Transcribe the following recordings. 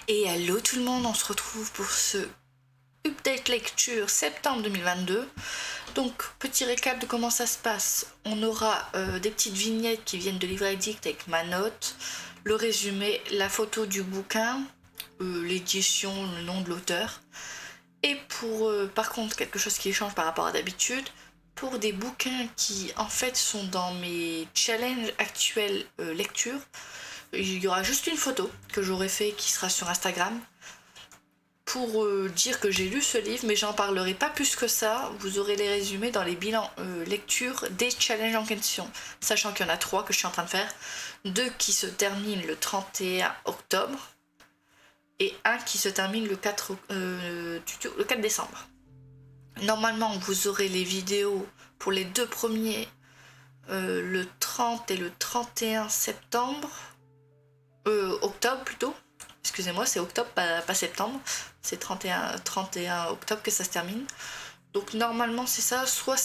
Et hello tout le monde, on se retrouve pour ce update lecture septembre 2022. Donc petit récap de comment ça se passe. On aura des petites vignettes qui viennent de Livre Addict avec ma note, le résumé, la photo du bouquin, l'édition, le nom de l'auteur. Et pour par contre quelque chose qui change par rapport à d'habitude, pour des bouquins qui en fait sont dans mes challenges actuels lecture, il y aura juste une photo que j'aurai fait qui sera sur Instagram pour dire que j'ai lu ce livre, mais j'en parlerai pas plus que ça. Vous aurez les résumés dans les bilans lecture des challenges en question, sachant qu'il y en a 3 que je suis en train de faire, 2 qui se terminent le 31 octobre et un qui se termine le 4 décembre. Normalement, vous aurez les vidéos pour les 2 premiers le 30 et le 31 septembre. Octobre plutôt. Excusez-moi, c'est octobre, pas septembre. C'est 31 octobre que ça se termine. Donc normalement c'est ça, soit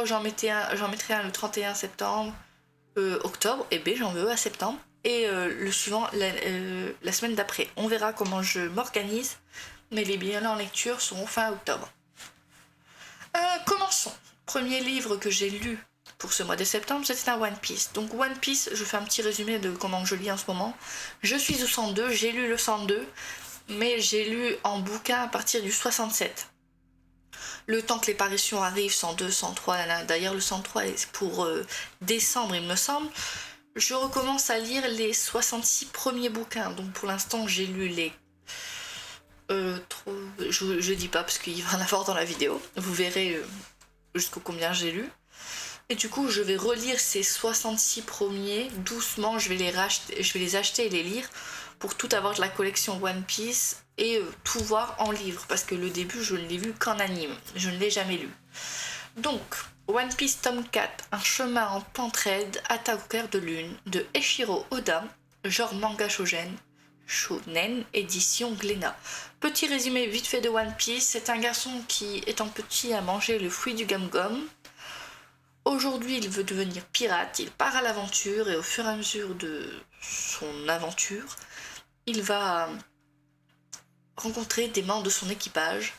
j'en mettrai un le 31 septembre, octobre, et B j'en veux à septembre. Et le suivant, la semaine d'après. On verra comment je m'organise, mais les bilans en lecture seront fin octobre. Commençons. Premier livre que j'ai lu pour ce mois de septembre, c'était un One Piece. Donc One Piece, je fais un petit résumé de comment je lis en ce moment. Je suis au 102, j'ai lu le 102, mais j'ai lu en bouquin à partir du 67. Le temps que les parutions arrivent, 102, 103, d'ailleurs le 103 est pour décembre il me semble. Je recommence à lire les 66 premiers bouquins, donc pour l'instant j'ai lu les... je dis pas parce qu'il va en avoir dans la vidéo, vous verrez jusqu'au combien j'ai lu. Et du coup, je vais relire ces 66 premiers doucement. Je vais les acheter et les lire pour tout avoir de la collection One Piece et tout voir en livre. Parce que le début, je ne l'ai vu qu'en anime. Je ne l'ai jamais lu. Donc, One Piece tome 4, un chemin en pente raide, attaque au cœur de lune, de Eiichiro Oda, genre manga shonen, édition Glénat. Petit résumé vite fait de One Piece. C'est un garçon qui, étant petit, a mangé le fruit du gum-gum. Aujourd'hui, il veut devenir pirate, il part à l'aventure et au fur et à mesure de son aventure, il va rencontrer des membres de son équipage.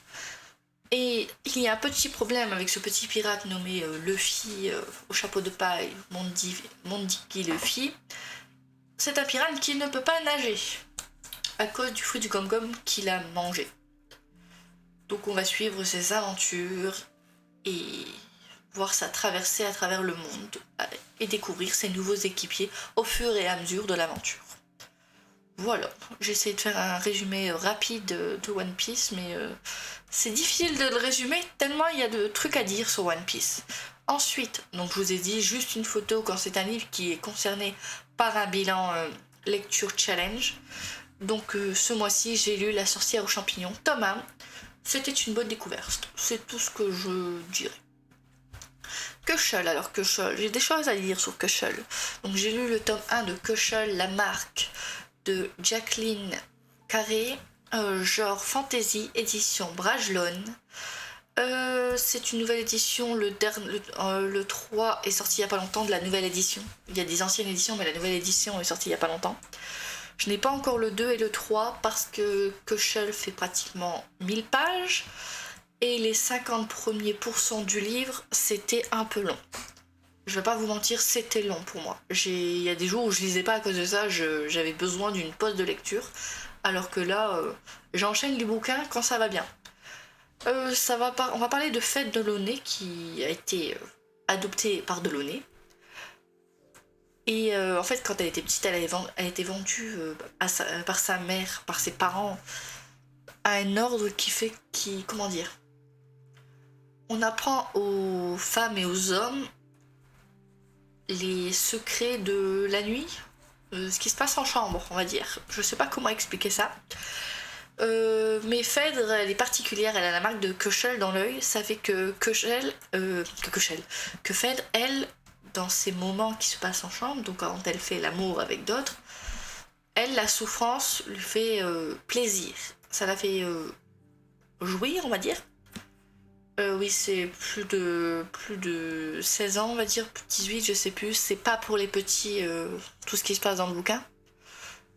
Et il y a un petit problème avec ce petit pirate nommé Luffy au chapeau de paille, Mondiki Luffy. C'est un pirate qui ne peut pas nager à cause du fruit du gum-gum qu'il a mangé. Donc on va suivre ses aventures et voir sa traversée à travers le monde et découvrir ses nouveaux équipiers au fur et à mesure de l'aventure. Voilà, j'essaie de faire un résumé rapide de One Piece, mais c'est difficile de le résumer tellement il y a de trucs à dire sur One Piece. Ensuite, donc je vous ai dit juste une photo quand c'est un livre qui est concerné par un bilan lecture challenge. Donc ce mois-ci, j'ai lu La sorcière aux champignons, tome 1. C'était une bonne découverte, c'est tout ce que je dirais. Cushel, alors Cushel, j'ai des choses à lire sur Cushel. Donc j'ai lu le tome 1 de Cushel, la marque de Jacqueline Carré, genre fantasy, édition Brajlon. C'est une nouvelle édition, le 3 est sorti il n'y a pas longtemps de la nouvelle édition. Il y a des anciennes éditions, mais la nouvelle édition est sortie il n'y a pas longtemps. Je n'ai pas encore le 2 et le 3 parce que Cushel fait pratiquement 1000 pages. Et les 50 premiers pourcents du livre, c'était un peu long. Je vais pas vous mentir, c'était long pour moi. Il y a des jours où je lisais pas à cause de ça, j'avais besoin d'une pause de lecture. Alors que là, j'enchaîne les bouquins quand ça va bien. On va parler de Fête de Launay qui a été adoptée par Delaunay. Et en fait, quand elle était petite, elle a été vendue par sa mère, par ses parents, à un ordre comment dire, on apprend aux femmes et aux hommes les secrets de la nuit, ce qui se passe en chambre, on va dire. Je sais pas comment expliquer ça. Mais Phèdre, elle est particulière, elle a la marque de Cushel dans l'œil. Ça fait que Phèdre, elle, dans ces moments qui se passent en chambre, donc quand elle fait l'amour avec d'autres, elle, la souffrance lui fait plaisir. Ça la fait jouir, on va dire. Oui, c'est plus de 16 ans, on va dire, 18, je sais plus. C'est pas pour les petits, tout ce qui se passe dans le bouquin.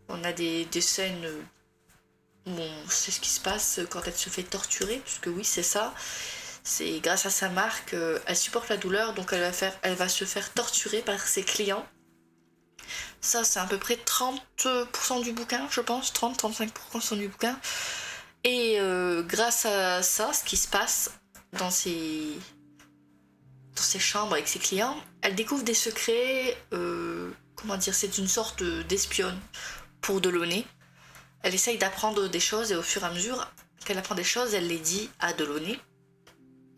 On a des scènes Bon, c'est ce qui se passe quand elle se fait torturer, puisque oui, c'est ça. C'est grâce à sa marque, elle supporte la douleur, donc elle va se faire torturer par ses clients. Ça, c'est à peu près 30% du bouquin, je pense, 30-35% du bouquin. Et grâce à ça, ce qui se passe dans ses chambres avec ses clients, elle découvre des secrets, comment dire, c'est une sorte d'espionne pour Delaunay. Elle essaye d'apprendre des choses et au fur et à mesure qu'elle apprend des choses, elle les dit à Delaunay.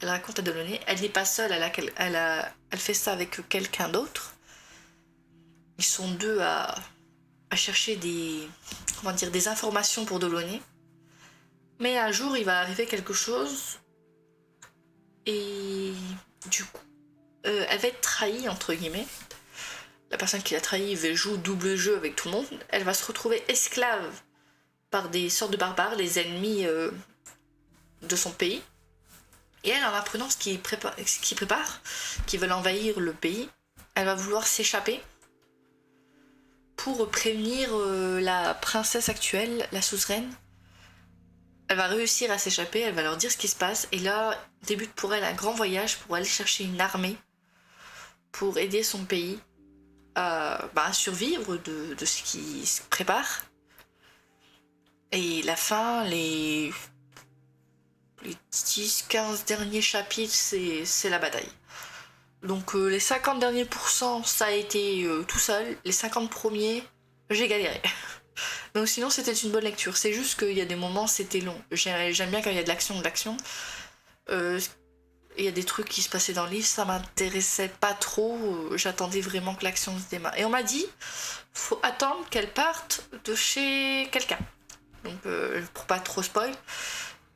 Elle raconte à Delaunay. Elle n'est pas seule, elle fait ça avec quelqu'un d'autre. Ils sont deux à chercher des informations pour Delaunay. Mais un jour, il va arriver quelque chose et du coup, elle va être trahie, entre guillemets. La personne qui l'a trahie joue double jeu avec tout le monde. Elle va se retrouver esclave par des sortes de barbares, les ennemis de son pays. Et elle, en apprenant ce qu'ils préparent, qu'ils veulent envahir le pays, elle va vouloir s'échapper pour prévenir la princesse actuelle, la suzeraine. Elle va réussir à s'échapper, elle va leur dire ce qui se passe, et là débute pour elle un grand voyage pour aller chercher une armée pour aider son pays à survivre de ce qui se prépare. Et la fin, les 10-15 derniers chapitres, c'est la bataille. Donc les 50 derniers pourcents, ça a été tout seul. Les 50 premiers, j'ai galéré. Donc sinon, c'était une bonne lecture. C'est juste qu'il y a des moments, c'était long. J'aime bien quand il y a de l'action. Il y a des trucs qui se passaient dans le livre, ça m'intéressait pas trop. J'attendais vraiment que l'action se démarre. Et on m'a dit, faut attendre qu'elle parte de chez quelqu'un. Donc pour pas trop spoil.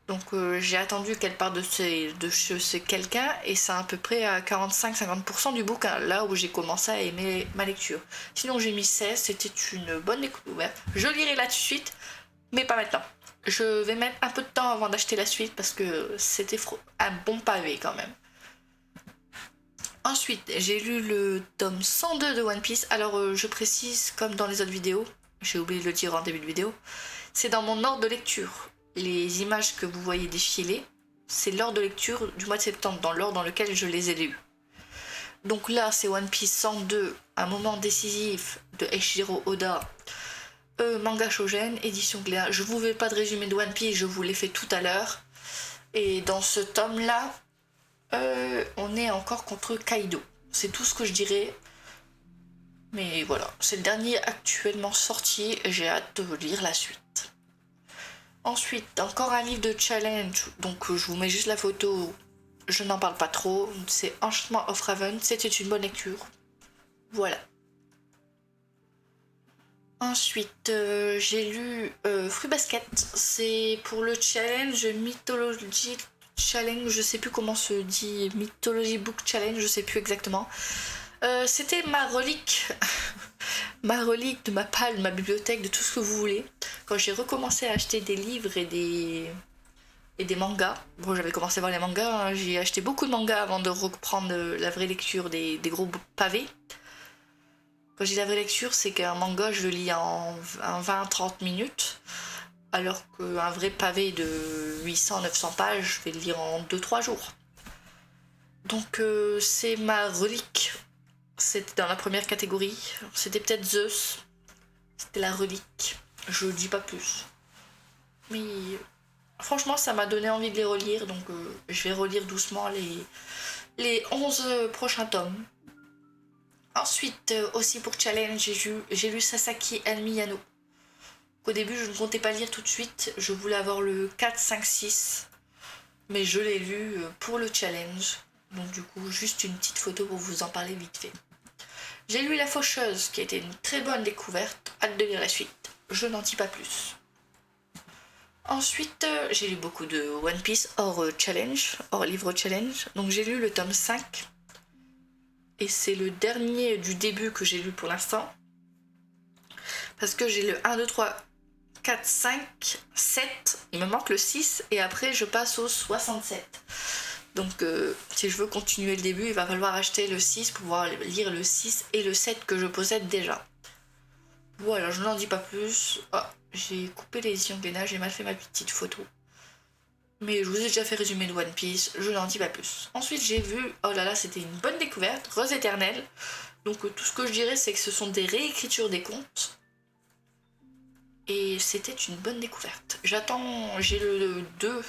Donc j'ai attendu qu'elle parte de chez quelqu'un et c'est à peu près à 45-50% du bouquin, là où j'ai commencé à aimer ma lecture. Sinon j'ai mis 16, c'était une bonne découverte. Je lirai là tout de suite, mais pas maintenant. Je vais mettre un peu de temps avant d'acheter la suite parce que c'était un bon pavé quand même. Ensuite, j'ai lu le tome 102 de One Piece. Alors je précise, comme dans les autres vidéos, j'ai oublié de le dire en début de vidéo, c'est dans mon ordre de lecture. Les images que vous voyez défiler, c'est l'ordre de lecture du mois de septembre, dans l'ordre dans lequel je les ai lus. Donc là, c'est One Piece 102, un moment décisif de Eiichiro Oda, manga shonen, édition Glénat. Je vous fais pas de résumé de One Piece, je vous l'ai fait tout à l'heure. Et dans ce tome-là, on est encore contre Kaido. C'est tout ce que je dirais. Mais voilà, c'est le dernier actuellement sorti et j'ai hâte de lire la suite. Ensuite, encore un livre de challenge, donc je vous mets juste la photo, je n'en parle pas trop, c'est Enchantement of Raven, c'était une bonne lecture. Voilà. Ensuite, j'ai lu Fruit Basket, c'est pour le challenge Mythology Challenge, je sais plus comment se dit, Mythology Book Challenge, je sais plus exactement. C'était ma relique, ma relique de ma palle, ma bibliothèque, de tout ce que vous voulez. Quand j'ai recommencé à acheter des livres et des mangas, bon j'avais commencé à voir les mangas, hein, j'ai acheté beaucoup de mangas avant de reprendre la vraie lecture des gros pavés. Quand je dis la vraie lecture, c'est qu'un manga je le lis en 20-30 minutes, alors qu'un vrai pavé de 800-900 pages, je vais le lire en 2-3 jours. Donc c'est ma relique. C'était dans la première catégorie. C'était peut-être Zeus. C'était la relique. Je dis pas plus. Mais franchement, ça m'a donné envie de les relire. Donc je vais relire doucement les 11 prochains tomes. Ensuite, aussi pour challenge, j'ai lu Sasaki Elmiyano. Au début, je ne comptais pas lire tout de suite. Je voulais avoir le 4, 5, 6. Mais je l'ai lu pour le challenge. Donc du coup, juste une petite photo pour vous en parler vite fait. J'ai lu La Faucheuse, qui a été une très bonne découverte. Hâte de lire la suite. Je n'en dis pas plus. Ensuite, j'ai lu beaucoup de One Piece hors challenge, hors livre challenge. Donc j'ai lu le tome 5. Et c'est le dernier du début que j'ai lu pour l'instant. Parce que j'ai le 1, 2, 3, 4, 5, 7. Il me manque le 6. Et après, je passe au 67. Donc si je veux continuer le début, il va falloir acheter le 6 pour pouvoir lire le 6 et le 7 que je possède déjà. Voilà, je n'en dis pas plus. Ah, j'ai coupé les ongles, j'ai mal fait ma petite photo. Mais je vous ai déjà fait résumer de One Piece, je n'en dis pas plus. Ensuite j'ai vu, oh là là, c'était une bonne découverte, Rose éternelle. Donc tout ce que je dirais c'est que ce sont des réécritures des contes. Et c'était une bonne découverte. J'ai le 2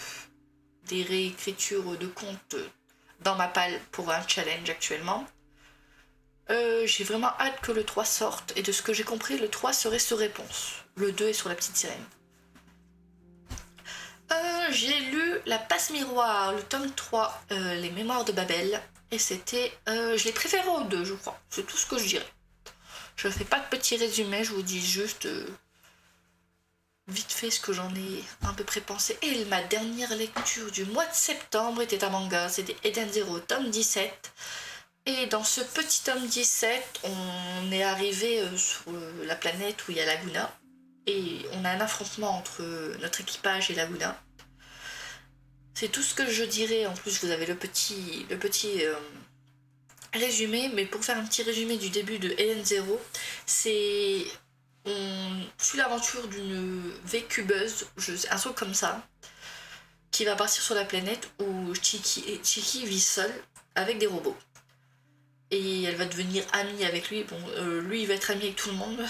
des réécritures de contes dans ma palle pour un challenge actuellement. J'ai vraiment hâte que le 3 sorte, et de ce que j'ai compris, le 3 serait sur réponse. Le 2 est sur la petite sirène. J'ai lu La Passe Miroir, le tome 3, Les Mémoires de Babel, et c'était... je l'ai préféré au 2, je crois. C'est tout ce que je dirais. Je ne fais pas de petit résumé, je vous dis juste vite fait ce que j'en ai à peu près pensé. Et ma dernière lecture du mois de septembre était un manga, c'était Eden Zero, tome 17. Et dans ce petit tome 17, on est arrivé sur la planète où il y a Laguna. Et on a un affrontement entre notre équipage et Laguna. C'est tout ce que je dirais. En plus, vous avez le petit résumé. Mais pour faire un petit résumé du début de Eden Zero, c'est... On suit l'aventure d'une V-cubeuse, un truc comme ça, qui va partir sur la planète où Chiki vit seule avec des robots. Et elle va devenir amie avec lui. Bon, lui, il va être ami avec tout le monde.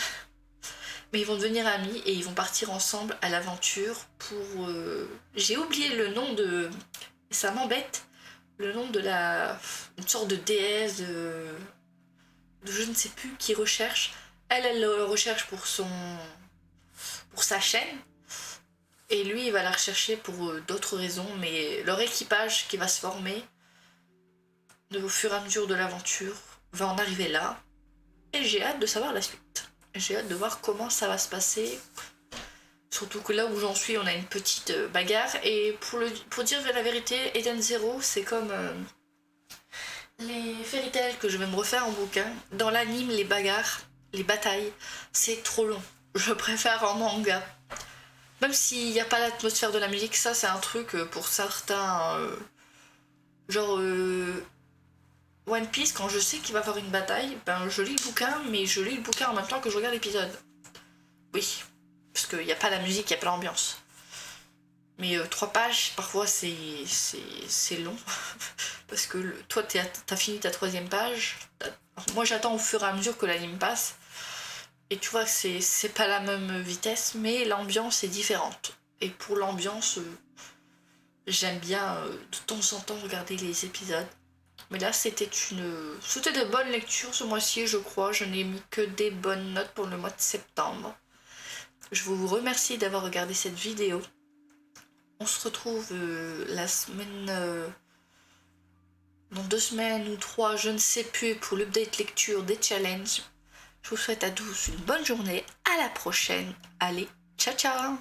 Mais ils vont devenir amis et ils vont partir ensemble à l'aventure pour... J'ai oublié le nom de... Ça m'embête. Le nom de une sorte de déesse de je ne sais plus qui recherche. Elle le recherche pour sa chaîne. Et lui, il va la rechercher pour d'autres raisons. Mais leur équipage qui va se former au fur et à mesure de l'aventure va en arriver là. Et j'ai hâte de savoir la suite. J'ai hâte de voir comment ça va se passer. Surtout que là où j'en suis, on a une petite bagarre. Et pour dire la vérité, Eden Zero, c'est comme les fairy tales que je vais me refaire en bouquin. Dans l'anime, les bagarres, les batailles, c'est trop long. Je préfère en manga. Même s'il n'y a pas l'atmosphère de la musique, ça c'est un truc pour certains... genre... One Piece, quand je sais qu'il va y avoir une bataille, ben je lis le bouquin, mais je lis le bouquin en même temps que je regarde l'épisode. Oui, parce qu'il n'y a pas la musique, il n'y a pas l'ambiance. Mais 3 pages, parfois c'est long. Parce que toi, t'as fini ta 3e page. Moi, j'attends au fur et à mesure que l'anime passe. Et tu vois que c'est pas la même vitesse, mais l'ambiance est différente. Et pour l'ambiance, j'aime bien de temps en temps regarder les épisodes. Mais là, c'était de bonnes lectures ce mois-ci, je crois. Je n'ai mis que des bonnes notes pour le mois de septembre. Je vous remercie d'avoir regardé cette vidéo. On se retrouve la semaine... dans 2 semaines ou 3, je ne sais plus, pour l'update lecture des challenges. Je vous souhaite à tous une bonne journée. À la prochaine. Allez, ciao ciao!